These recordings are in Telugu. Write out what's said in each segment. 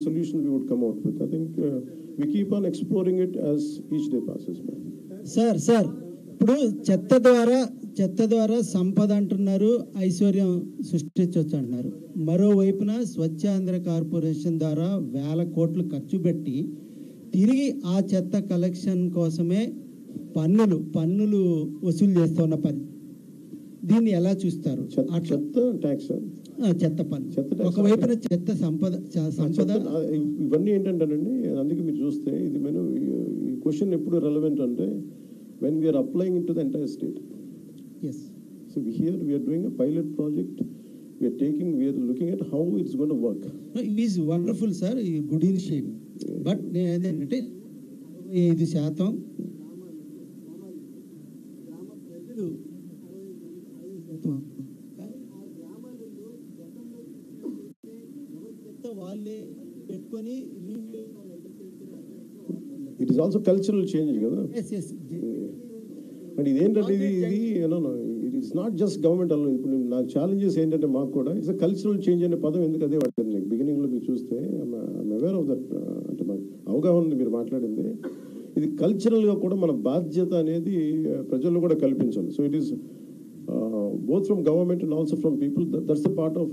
solution we would come out with. I think we keep on exploring it as each day passes by. Sir ఇప్పుడు చెత్త ద్వారా సంపద అంటున్నారు, ఐశ్వర్యం సృష్టించవచ్చు అంటున్నారు. మరోవైపున స్వచ్ఛాంధ్ర కార్పొరేషన్ ద్వారా వేల కోట్లు ఖర్చు పెట్టి తిరిగి ఆ చెత్త కలెక్షన్ కోసమే పన్నులు వసూలు చేస్తున్న పని, దీన్ని ఎలా చూస్తారు? చెత్త పన్ను ఒకవైపున చెత్త సంపద ఇవన్నీ ఏంటంటేనండి, అందుకే మీరు చూస్తే ఇది మనం ఈ క్వశ్చన్ ఎప్పుడు రెలవెంట్ అంటే when we are applying it to the entire state. Yes. So here we are doing a pilot project. We are looking at how it's going to work. No, it is wonderful, sir. Good initiative. But ఏంటంటే 5% వాళ్ళే పెట్టుకొని it is also cultural change కదా. Yes. అండ్ ఇదేంటంటే ఇది it is not just government అలా. ఇప్పుడు నాకు ఛాలెంజెస్ ఏంటంటే మాకు కూడా ఇట్స్ కల్చరల్ చేంజ్ అనే పదం ఎందుకు అదే పడుతుంది బిగినింగ్లో మీరు చూస్తే. ఐఎమ్ అవేర్ ఆఫ్ దట్, అంటే మాకు అవగాహన ఉంది మీరు మాట్లాడింది. ఇది కల్చరల్గా కూడా మన బాధ్యత అనేది ప్రజల్లో కూడా కల్పించాలి. So it is both from government and also from people. That's the part of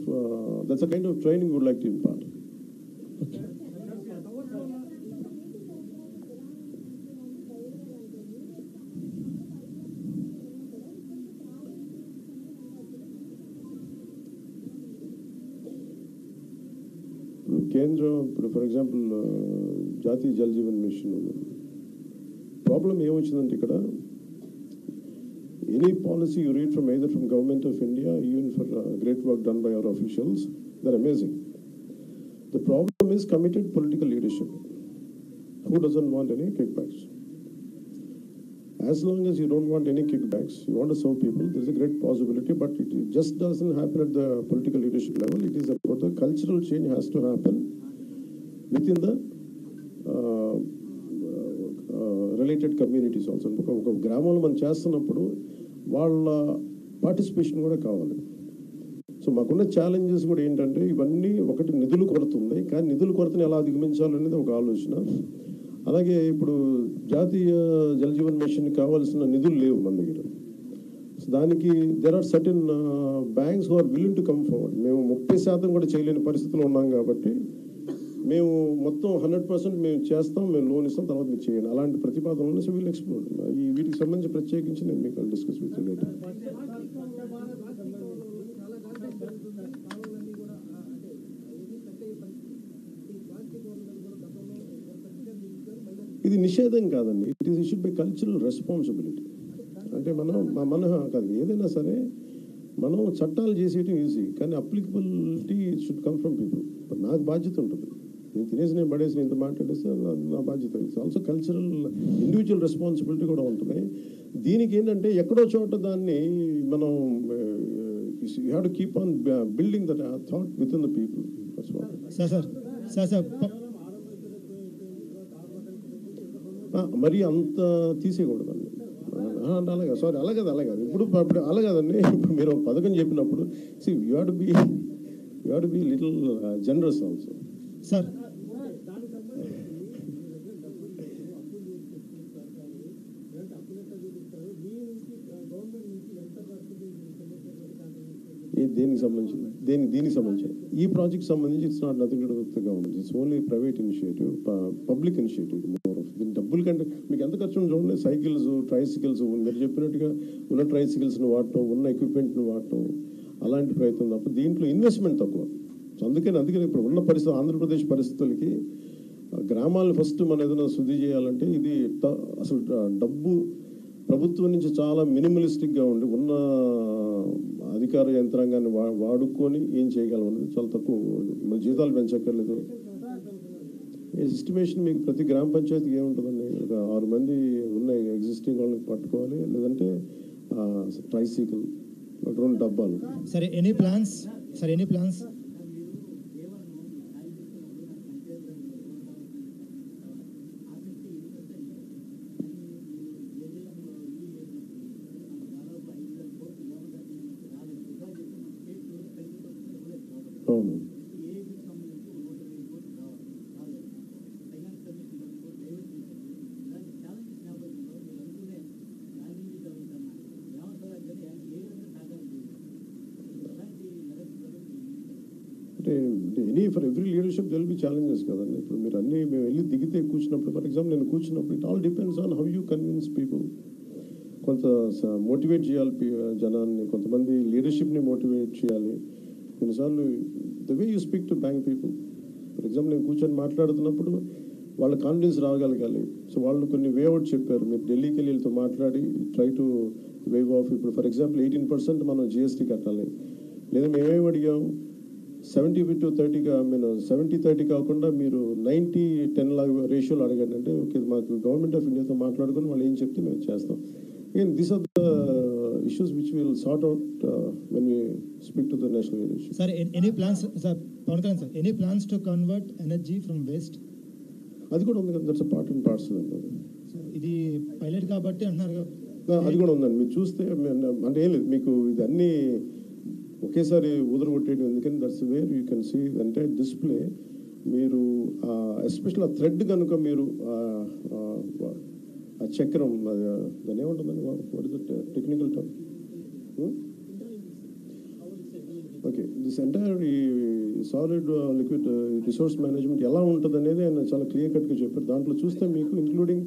that's the kind of training we would like to impart. Okay. కేంద్రం ఇప్పుడు ఫర్ ఎగ్జాంపుల్ జాతీయ జల్ జీవన్ మిషన్ ప్రాబ్లం ఏమొచ్చిందంటే ఇక్కడ any policy you read from either from government of India, even for great work done by our officials, they're amazing. The problem is committed political leadership. Who doesn't want any kickbacks? As long as you don't want any kickbacks, you want to serve people, there's a great possibility, but it just doesn't happen at the political leadership level. It is about the cultural change has to happen within the related communities also. ఒక గ్రామంలో మనం చేస్తున్నప్పుడు వాళ్ళ పార్టిసిపేషన్ కూడా కావాలి. సో మాకున్న ఛాలెంజెస్ కూడా ఏంటంటే ఇవన్నీ ఒకటి నిధులు కొరత ఉంది, కానీ నిధుల కొరతని ఎలా అధిగమించాలనేది ఒక ఆలోచన. అలాగే ఇప్పుడు జాతీయ జల్ జీవన్ మిషన్ కావాల్సిన నిధులు లేవు మన దగ్గర. సో దానికి there are certain banks who are willing to come forward. మేము 30% కూడా చేయలేని పరిస్థితిలో ఉన్నాం కాబట్టి మేము మొత్తం 100% మేము చేస్తాం, మేము లోన్ ఇస్తాం, తర్వాత మీరు చేయండి అలాంటి ప్రతిపాదనలు. సో వీళ్ళు ఎక్స్ప్లోర్ ఈ వీటికి సంబంధించి ప్రత్యేకించి నేను మీకు డిస్కస్ విత్ యు. ఇది నిషేధం కాదండి, it should buy cultural responsibility. అంటే మన కాదు ఏదైనా సరే మనం చట్టాలు చేసేయటం ఈజీ, కానీ applicability should come from people. ఇప్పుడు నాకు బాధ్యత ఉంటుంది, నేను తినేసి నేను పడేసి ఇంత మాట్లాడేస్తే నా బాధ్యత. It's also cultural individual responsibility కూడా ఉంటుంది. దీనికి ఏంటంటే ఎక్కడో చోట దాన్ని మనం you have to keep on building that thought with in the people. మరి అంత తీసేయకూడదండి. అలాగే సారీ అలాగే ఇప్పుడు అలాగదండి. ఇప్పుడు మీరు ఒక పథకం చెప్పినప్పుడు you have to be little generous also. Sir దీనికి సంబంధించి ఈ ప్రాజెక్ట్ సంబంధించి it's not nothing to do with the government. It's only private initiative, public initiative. More of దీని డబ్బుల కంటే మీకు ఎంత ఖర్చు చూడండి. సైకిల్స్, ట్రైసికల్స్, మీరు చెప్పినట్టుగా ఉన్న ట్రైసికల్స్ని వాడటం, ఉన్న ఎక్విప్మెంట్ని వాడటం, అలాంటి ప్రయత్నం తప్ప దీంట్లో ఇన్వెస్ట్మెంట్ తక్కువ. సో అందుకని ఇప్పుడు ఉన్న పరిస్థితి ఆంధ్రప్రదేశ్ పరిస్థితులకి గ్రామాలను ఫస్ట్ మనం ఏదైనా శుద్ధి చేయాలంటే ఇది అసలు డబ్బు ప్రభుత్వం నుంచి చాలా మినిమలిస్టిక్గా ఉండి ఉన్న అధికార యంత్రాంగాన్ని వాడుకొని ఏం చేయగలం అనేది చాలా తక్కువ. మన జీతాలు పెంచక్కర్లేదు. ఎస్టిమేషన్ మీకు ప్రతి గ్రామ పంచాయతీకి ఏముంటుందండి, ఒక 6 మంది ఉన్న ఎగ్జిస్టింగ్ వాళ్ళని పట్టుకోవాలి, లేదంటే ట్రైసైకిల్, 2 డబ్బాలు. సరే ఎనీ ప్లాన్స్? అవును అంటే for every leadership there'll be challenges కదండి. ఇప్పుడు మీరు అన్నీ మేము వెళ్ళి దిగితే కూర్చున్నప్పుడు, ఫర్ ఎగ్జాంపుల్ నేను కూర్చున్నప్పుడు it all depends on how you convince people. కొంత మోటివేట్ చేయాలి జనాన్ని, కొంతమంది లీడర్షిప్ని మోటివేట్ చేయాలి. కొన్నిసార్లు the way you speak to bank people, for example నేను కూర్చొని మాట్లాడుతున్నప్పుడు వాళ్ళ కాన్ఫిడెన్స్ రాగలగాలి. సో వాళ్ళు కొన్ని వే అవుట్ చెప్పారు, మీరు ఢిల్లీకి వెళ్ళి వీళ్ళతో మాట్లాడి ట్రై టు వేవ్ ఆఫ్. ఇప్పుడు ఫర్ ఎగ్జాంపుల్ 18% మనం జిఎస్టీ కట్టాలి, లేదా మేమేమి అడిగాం 70-30గా, నేను 70-30 కాకుండా మీరు 90-10 లాగా రేషియోలో అడగండి అంటే ఓకే, మాకు గవర్నమెంట్ ఆఫ్ ఇండియాతో మాట్లాడుకొని వాళ్ళు ఏం చెప్తే మేము చేస్తాం. Again, these are the issues which we will sort out when we speak to the national leadership. Sir, any plans, sir, Pawan Kalyan sir, any plans to convert energy from waste? అది కూడా ఉంది కదా, that's a part and parcel అండి. Sir, ఇది పైలట్ కాబట్టి అంటున్నారు. అది కూడా ఉందండి. మీరు చూస్తే అంటే ఏం లేదు, మీకు ఇది అన్నీ ఒకేసారి కొట్టేయడం ఎందుకని, that's where you can see అంటే డిస్ప్లే. మీరు ఎస్పెషల్ ఆ థ్రెడ్ కనుక మీరు ఆ చక్రం దాన్ని ఏముంటుందండి, what is that technical term? Okay, this entire ఈ సాలిడ్ లిక్విడ్ రిసోర్స్ మేనేజ్మెంట్ ఎలా ఉంటుంది అనేది ఆయన చాలా క్లియర్ కట్గా చెప్పారు. దాంట్లో చూస్తే మీకు ఇంక్లూడింగ్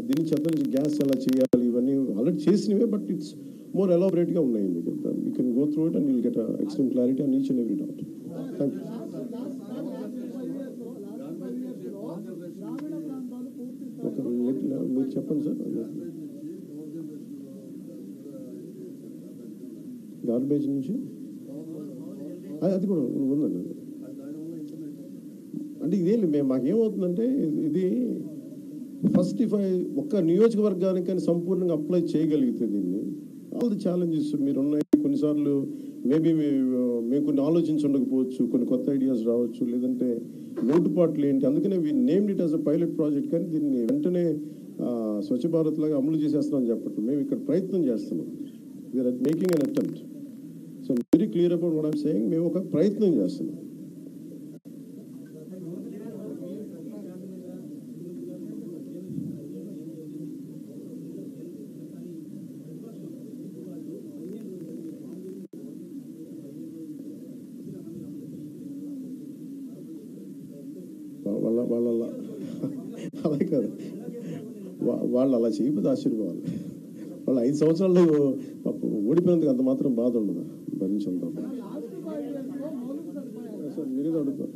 దీని చెత్త నుంచి గ్యాస్ ఎలా చేయాలి, ఇవన్నీ ఆల్రెడీ చేసినవే, బట్ ఇట్స్ మోర్ ఎలాబరేట్గా ఉన్నాయి. మీకు you can go through it and will get extreme clarity on each and every doubt. Thank you. మీరు చెప్పండి సార్. గార్బేజ్ నుంచి అది కూడా ఉందండి. అంటే ఇదేంటి మేము మాకేమవుతుందంటే ఇది ఫస్ట్ ఒక్క నియోజకవర్గానికి కానీ సంపూర్ణంగా అప్లై చేయగలిగితే దీన్ని ఆల్ ది ఛాలెంజెస్ మీరు ఉన్నాయి. కొన్నిసార్లు మేబీ మేము కొన్ని ఆలోచించుండకపోవచ్చు, కొన్ని కొత్త ఐడియాస్ రావచ్చు, లేదంటే లోటుపాట్లు ఏంటి, అందుకనే we named it as a pilot project. కానీ దీన్ని వెంటనే స్వచ్ఛ భారత్ లాగా అమలు చేసేస్తున్నామని చెప్పట్లేదు, మేము ఇక్కడ ప్రయత్నం చేస్తున్నాం. We're making an attempt. So very clear about what I'm saying, మేము ఒక ప్రయత్నం చేస్తున్నాం. వాళ్ళ అలా కాదు, వాళ్ళు అలా చేయకపోతే ఆశ్చర్యపోవాలి. వాళ్ళు 5 సంవత్సరాలు ఓడిపోయినందుకు అంత మాత్రం బాధ ఉండదు, భరించండి. సార్ మీరేదో అడుగుతారు.